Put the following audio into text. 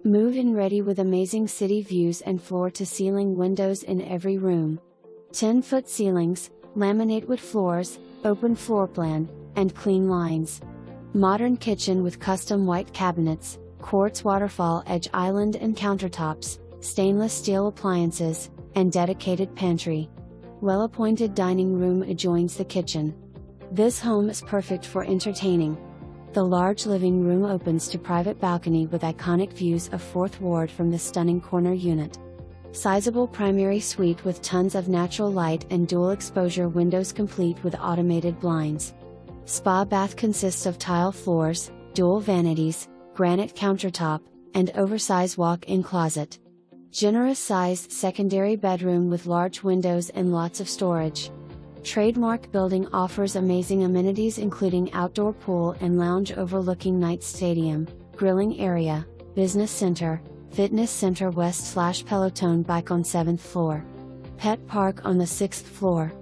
Move-in ready with amazing city views and floor-to-ceiling windows in every room. 10-foot ceilings, laminate wood floors, open floor plan, and clean lines. Modern kitchen with custom white cabinets, quartz waterfall edge island and countertops, stainless steel appliances, and dedicated pantry. Well-appointed dining room adjoins the kitchen. This home is perfect for entertaining. The large living room opens to private balcony with iconic views of 4th Ward from the stunning corner unit. Sizeable primary suite with tons of natural light and dual exposure windows complete with automated blinds. Spa bath consists of tile floors, dual vanities, granite countertop, and oversize walk-in closet. Generous sized secondary bedroom with large windows and lots of storage. Trademark building offers amazing amenities including outdoor pool and lounge overlooking Knight Stadium, grilling area, business center, fitness center west/peloton bike on 7th floor. Pet park on the 6th floor.